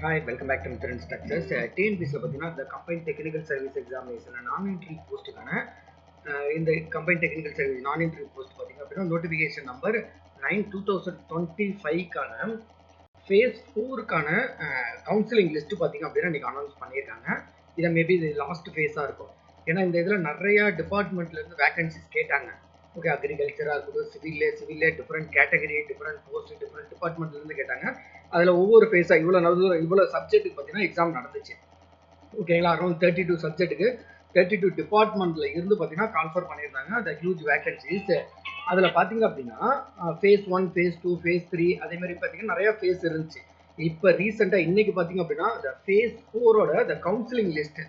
Hi, welcome back to Mithran Structures. TNPC பார்த்தீங்கன்னா the Combined Technical Service Examination நான்-entry போஸ்ட்டுக்கான இந்த Combined Technical Service நான்-entry post பார்த்தீங்க அப்படின்னா notification number 9/2025க்கான ஃபேஸ் 4க்கான கவுன்சிலிங் லிஸ்ட் பார்த்தீங்க அப்படின்னா இன்னைக்கு அனௌன்ஸ் பண்ணியிருக்காங்க. இதை மேபி இது லாஸ்ட் ஃபேஸாக இருக்கும். ஏன்னா இந்த இதில் நிறையா டிபார்ட்மெண்ட்லேருந்து வேகன்சிஸ் கேட்டாங்க. ஓகே, அக்ரிகல்ச்சராக இருக்கட்டும், சிவில்லே different category, different post, different டிபார்ட்மெண்ட்லேருந்து கேட்டாங்க. அதில் ஒவ்வொரு ஃபேஸாக இவ்வளோ சப்ஜெக்ட்டுக்கு பார்த்தீங்கன்னா எக்ஸாம் நடந்துச்சு. ஓகேங்களா, அரௌண்ட் 32 சப்ஜெக்ட்டுக்கு 32 டிபார்ட்மெண்ட்டில் இருந்து பார்த்தீங்கன்னா கால்ஃபர் பண்ணியிருந்தாங்க. அந்த ஹியூஜ் வேகன்சிஸ் அதில் பார்த்தீங்க அப்படின்னா ஃபேஸ் 1, ஃபேஸ் 2, ஃபேஸ் 3 அதேமாதிரி பார்த்தீங்கன்னா நிறையா ஃபேஸ் இருந்துச்சு. இப்போ ரீசெண்டாக இன்னைக்கு பார்த்தீங்க அப்படின்னா இந்த ஃபேஸ் 4ஓட இந்த கவுன்சிலிங் லிஸ்ட்டு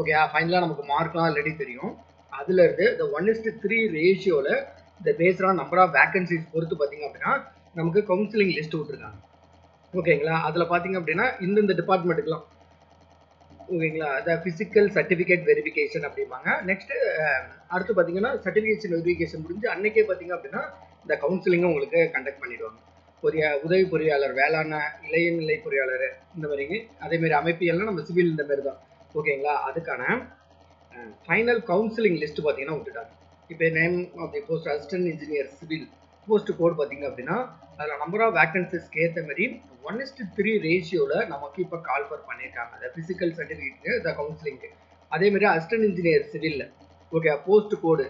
ஓகே ஃபைனலாக நமக்கு மார்க்லாம் ஆல்ரெடி தெரியும். அதுல இருந்து இந்த 1:3 ரேஷியோவில் இந்த பேஸ்டான நம்பர் ஆஃப் வேகன்சிஸ் பொறுத்து பார்த்தீங்க அப்படின்னா நமக்கு கவுன்சிலிங் லிஸ்ட் விட்டுருக்காங்க. ஓகேங்களா, அதில் பார்த்தீங்க அப்படின்னா இந்தந்த டிபார்ட்மெண்ட்டுக்குலாம் ஓகேங்களா அந்த ஃபிசிக்கல் சர்டிஃபிகேட் வெரிஃபிகேஷன் அப்படிம்பாங்க. நெக்ஸ்ட் அடுத்து பார்த்தீங்கன்னா சர்டிஃபிகேஷன் வெரிஃபிகேஷன் முடிஞ்சு அன்னைக்கே பார்த்தீங்க அப்படின்னா இந்த கவுன்சிலிங்கை உங்களுக்கு கண்டக்ட் பண்ணிடுவாங்க. உதவி பொறியாளர், வேளாண் இளையநிலை பொறியாளர், இந்த மாதிரிங்க அதேமாதிரி அமைப்பியெல்லாம் நம்ம சிவில் இந்த மாதிரி தான். ஓகேங்களா, அதுக்கான ஃபைனல் கவுன்சிலிங் லிஸ்ட் பார்த்தீங்கன்னா விட்டுட்டாங்க. இப்போ name of the post assistant engineer civil post code பார்த்தீங்க அப்படின்னா அதில் நம்பர் ஆஃப் வேகன்சிஸ்க்கு ஏற்ற மாதிரி 1:3 ரேஷியோவில் நமக்கு இப்போ கால்ஃபர் பண்ணியிருக்காங்க. அந்த ஃபிசிக்கல் சர்டிஃபிகேட்டுக்கு இந்த கவுன்சிலிங்கு. அதேமாதிரி அசிஸ்டன்ட் இன்ஜினியர் சிவிலில் ஓகே போஸ்ட் கோடு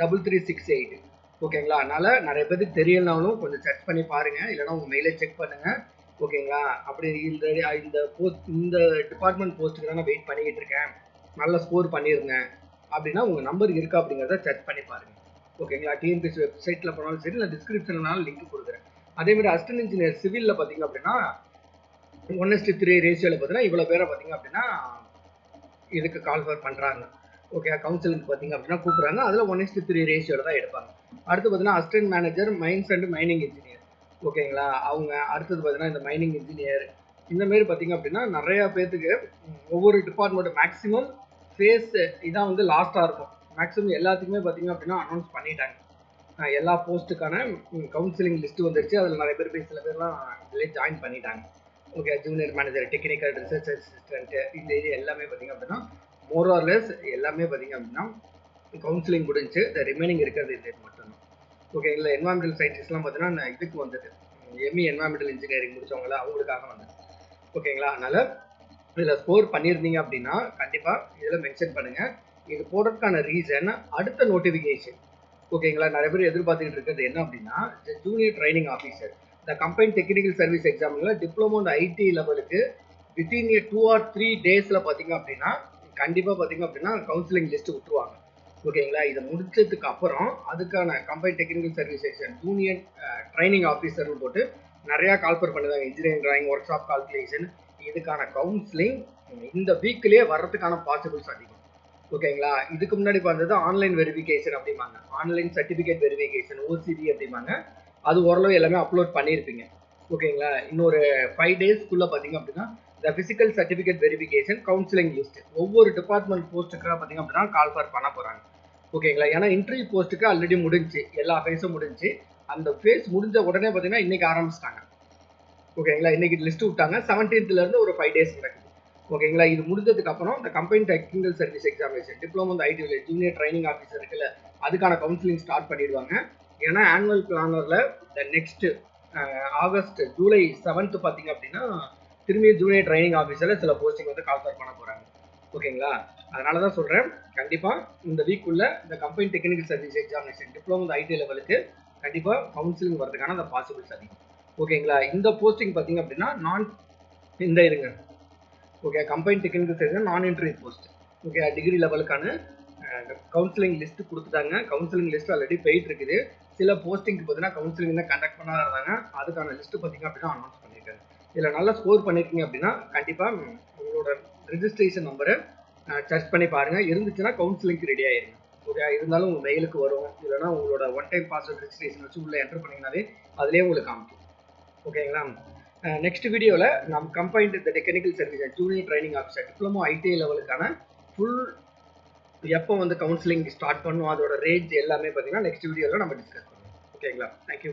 3368. ஓகேங்களா, அதனால் நிறைய பேருக்கு தெரியலனாலும் கொஞ்சம் செக் பண்ணி பாருங்கள், இல்லைனா உங்கள் மெயிலை செக் பண்ணுங்கள். ஓகேங்களா, அப்படி இந்த டிபார்ட்மெண்ட் போஸ்ட்டுக்கு தான் நான் வெயிட் பண்ணிக்கிட்டு இருக்கேன், நல்ல ஸ்கோர் பண்ணியிருந்தேன் அப்படின்னா உங்கள் நம்பர் இருக்கா அப்படிங்கிறத செக் பண்ணி பாருங்கள். ஓகேங்களா, டிஎன்பிஎஸ்சி வெப்சைட்டில் போனாலும் சரி, இல்லை டிஸ்கிரிப்ஷன்னாலும் லிங்க் கொடுக்குறேன். அதேமாதிரி அசிஸ்டன்ட் இன்ஜினியர் சிவிலில் பார்த்தீங்க அப்படின்னா 1:3 ரேஷியோவில் பார்த்தீங்கன்னா இவ்வளோ பேரை பார்த்தீங்க அப்படின்னா இதுக்கு கால்ஃபர் பண்ணுறாங்க. ஓகே, கவுன்சிலிங் பார்த்தீங்க அப்படின்னா கூப்பிட்றாங்க. அதில் 1:3 ரேஷியோவில் தான் எடுப்பாங்க. அடுத்து பார்த்தீங்கன்னா assistant manager mines and mining engineer. ஓகேங்களா, அவங்க அடுத்தது பார்த்தீங்கன்னா இந்த மைனிங் இன்ஜினியர் இந்தமாரி பார்த்தீங்க அப்படின்னா நிறையா பேர்த்துக்கு ஒவ்வொரு டிபார்ட்மெண்ட் மேக்ஸிமம் ஃபேஸ் இதான் வந்து லாஸ்ட்டாக இருக்கும். மேக்ஸிமம் எல்லாத்துக்குமே பார்த்தீங்க அப்படின்னா அனௌன்ஸ் பண்ணிட்டாங்க. எல்லா போஸ்ட்டுக்கான கவுன்சிலிங் லிஸ்ட்டு வந்துருச்சு. அதில் நிறைய பேர் போய் சில பேர்லாம் இதிலே ஜாயின் பண்ணிட்டாங்க. Okay, junior manager, technical research assistant இந்த இது எல்லாமே பார்த்தீங்க அப்படின்னா மோர்ஆர்லெஸ் எல்லாமே பார்த்தீங்க அப்படின்னா கவுன்சிலிங் முடிஞ்சு இந்த ரிமைனிங் இருக்கிறது இது மட்டும்தான். ஓகே, இல்லை என்வாயன்மெண்டல் சயின்டிஸ்ட்லாம் பார்த்தீங்கன்னா இதுக்கு வந்தது எம்இ என்வாயன்மெண்டல் இன்ஜினியரிங் முடிச்சவங்கள அவங்களுக்காக வந்தது. ஓகேங்களா, அதனால் இதில் ஸ்கோர் பண்ணியிருந்தீங்க அப்படின்னா கண்டிப்பாக இதில் மென்ஷன் பண்ணுங்கள். இது போடுறதுக்கான ரீசன் அடுத்த நோட்டிஃபிகேஷன். ஓகேங்களா, நிறைய பேர் எதிர்பார்த்துக்கிட்டு இருக்கிறது என்ன அப்படின்னா ஜூனியர் ட்ரைனிங் ஆஃபீஸர் இந்த கம்பைன்ட் டெக்னிக்கல் சர்வீஸ் எக்ஸாமில் டிப்ளமோ அண்ட் ஐடி லெவலுக்கு வித்தின் 2 or 3 டேஸில் பார்த்தீங்க அப்படின்னா கண்டிப்பாக பார்த்தீங்க அப்படின்னா கவுன்சிலிங் லிஸ்ட் விட்டுருவாங்க. ஓகேங்களா, இதை முடிச்சதுக்கு அப்புறம் அதுக்கான combined technical service exam junior training ஆஃபீஸர்னு போட்டு நிறையா கால்ஃபர் பண்ணுவாங்க. Engineering drawing, workshop calculation, இதுக்கான கவுன்சிலிங் இந்த வீக்லேயே வர்றதுக்கான பாசிபிள்ஸ் அதிகம். ஓகேங்களா, இதுக்கு முன்னாடி பார்த்தது ஆன்லைன் வெரிஃபிகேஷன் அப்படிம்பாங்க, ஆன்லைன் சர்டிஃபிகேட் வெரிஃபிகேஷன் ஓசிடி அப்படிம்பாங்க. அது ஓரளவு எல்லாமே அப்லோட் பண்ணியிருப்பீங்க. ஓகேங்களா, இன்னொரு 5 டேஸ்க்குள்ளே பார்த்தீங்க அப்படின்னா இந்த physical certificate verification counselling list ஒவ்வொரு டிபார்ட்மெண்ட் போஸ்ட்டுக்காக பார்த்தீங்க அப்படின்னா கால்ஃபர் பண்ண போகிறாங்க. ஓகேங்களா, ஏன்னா இன்டர்வியூ போஸ்ட்டுக்கு ஆல்ரெடி முடிஞ்சு, எல்லா ஃபேஸும் முடிஞ்சு. அந்த ஃபேஸ் முடிஞ்ச உடனே பார்த்தீங்கன்னா இன்றைக்கி ஆரம்பிச்சிட்டாங்க. ஓகேங்களா, இன்றைக்கி லிஸ்ட்டு விட்டாங்க. 17th ஒரு 5 டேஸ் நடக்குது. ஓகேங்களா, இது முடிஞ்சதுக்கு அப்புறம் இந்த combined technical service examination diploma இந்த ஐடி ஜூனியர் ட்ரைனிங் ஆஃபீஸர் இருக்குல்ல அதுக்கான கவுன்சிலிங் ஸ்டார்ட் பண்ணிடுவாங்க. ஏன்னா ஆனுவல் பிளானரில் இந்த நெக்ஸ்ட் ஜூலை 7th பார்த்தீங்க அப்படின்னா திரும்பி ஜூனியர் ட்ரைனிங் ஆஃபீஸரில் சில போஸ்டிங் வந்து கால்ஃபர் பண்ண போகிறாங்க. ஓகேங்களா, அதனால தான் சொல்கிறேன் கண்டிப்பாக இந்த வீக்குள்ளே இந்த combined technical service examination diploma இந்த ஐடி லெவலுக்கு கண்டிப்பாக கவுன்சிலிங் வரதுக்கான அந்த பாசிபிள்ஸ் அதிகம். ஓகேங்களா, இந்த போஸ்டிங் பார்த்தீங்க அப்படின்னா இந்த இருங்க okay combined technical service non entry post. Okay, degree லெவலுக்கான கவுன்சிலிங் லிஸ்ட் கொடுத்துட்டாங்க. கவுன்சிலிங் லிஸ்ட் ஆல்ரெடி போயிட்டு இருக்குது. சில போஸ்டிங்க்கு பார்த்தீங்கன்னா கவுன்சிலிங் தான் கண்டக்ட் பண்ணாத இருந்தாங்க. அதுக்கான லிஸ்ட் பார்த்தீங்க அப்படின்னா அனௌன்ஸ் பண்ணியிருக்காங்க. இதில் நல்லா ஸ்கோர் பண்ணியிருக்கீங்க அப்படின்னா கண்டிப்பாக உங்களோட ரிஜிஸ்ட்ரேஷன் நம்பரை சர்ச் பண்ணி பாருங்கள். இருந்துச்சுன்னா கவுன்சிலிங்க்கு ரெடி ஆயிருங்க. ஓகே, இருந்தாலும் உங்கள் மெயிலுக்கு வரும், இல்லைனா உங்களோட ஒன் டைம் பாஸ்வேர்ட் ரிஜிஸ்ட்ரேஷன் வச்சு உள்ளே என்டர் பண்ணிங்கனாலே அதுலேயே உங்களுக்கு காமிக்கும். ஓகேங்களா, நெக்ஸ்ட் வீடியோவில் நம்ம கம்பைன்ட் இந்த technical service junior training officer diploma ITI லெவலுக்கான ஃபுல் எப்போ வந்து கவுன்சிலிங் ஸ்டார்ட் பண்ணும் அதோட ரேஞ்ச் எல்லாமே பார்த்தீங்கன்னா நெக்ஸ்ட் வீடியோவில் நம்ம டிஸ்கஸ் பண்ணுவோம். ஓகேங்களா, தேங்க்யூ.